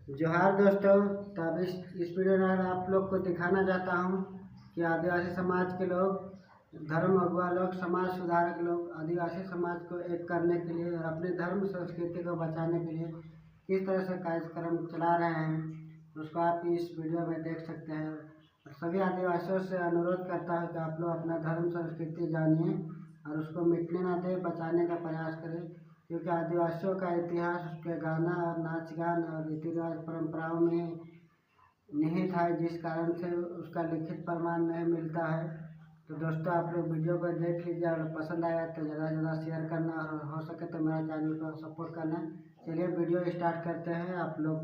जोहार दोस्तों। तब इस वीडियो में आप लोग को दिखाना चाहता हूँ कि आदिवासी समाज के लोग, धर्म अगुवा लोग, समाज सुधारक लोग आदिवासी समाज को एक करने के लिए और अपने धर्म संस्कृति को बचाने के लिए किस तरह से कार्यक्रम चला रहे हैं, उसको आप इस वीडियो में देख सकते हैं। सभी आदिवासियों से अनुरोध करता हूँ कि आप लोग अपना धर्म संस्कृति जानिए और उसको मिटने ना दें, बचाने का प्रयास करें, क्योंकि आदिवासियों का इतिहास उसके गाना और नाच गान और रीति रिवाज परंपराओं में निहित है, जिस कारण से उसका लिखित प्रमाण नहीं मिलता है। तो दोस्तों, आप लोग वीडियो को देख लीजिए और पसंद आया तो ज़्यादा से ज़्यादा शेयर करना और हो सके तो मेरा चैनल को सपोर्ट करना। चलिए वीडियो स्टार्ट करते हैं। आप लोग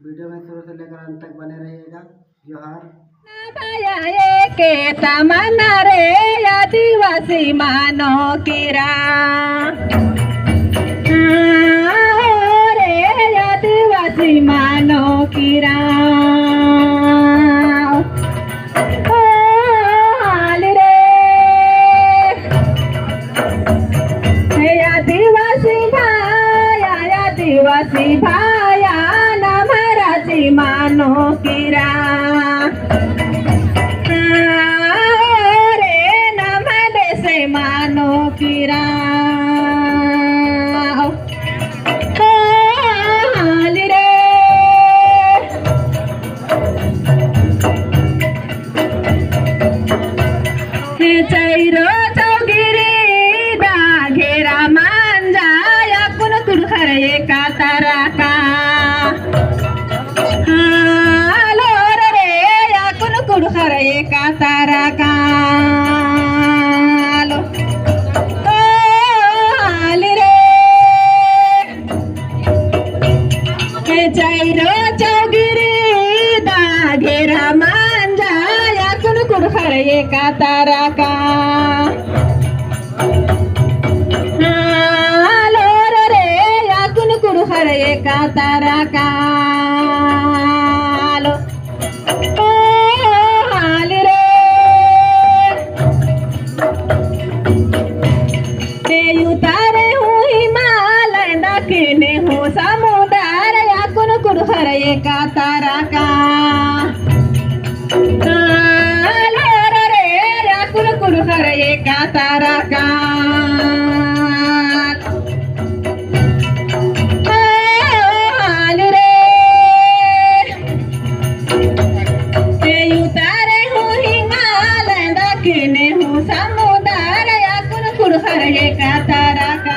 वीडियो में शुरू से लेकर अंत तक बने रहिएगा। जोहार। के तमन्ना रे आदिवासी मानो किरा रे आदिवासी मानो किरा हाल रे आदिवासी भाया नमरासी मानो किरा मानो किरा हाल रे चैरो चौगिरी घेरा मांजा या कुन तुलखर एका तारा का हालो रे या कुन कुड़खर एका तारा का चैरो चौगिरी घेरा मांजा या कुन कुड़खर एका तारा का हालो रे या कुन कुड़खर एका तारा का हाल रे उतारे हूँ हिमालय दक्षिणे हूँ समुदार कुड़खर एका तारा का रे या कुड़खर एका तारा का हाल रे उतारे हूँ हिमालय दक्षिणे हूँ समुदार या कुड़खर एका तारा का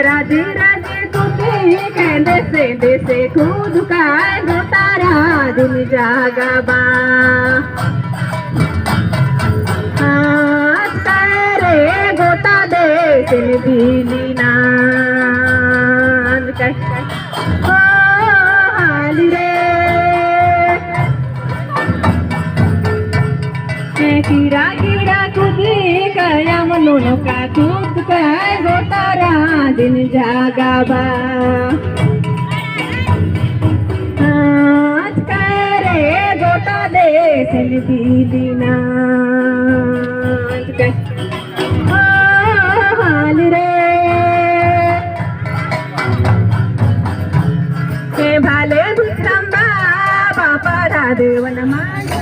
राजे राजे कुटी कहने से देसे खुद का गोतारा दिन जागा बा सारे गोता दे दिली नान हाल रे कीड़ा कीड़ा कुदी कया मनो का खुद का गोतारा दिन जागा बा आज करे गोता दे दिली नाच हाल रे भाले भूतंबा बापा देवन माया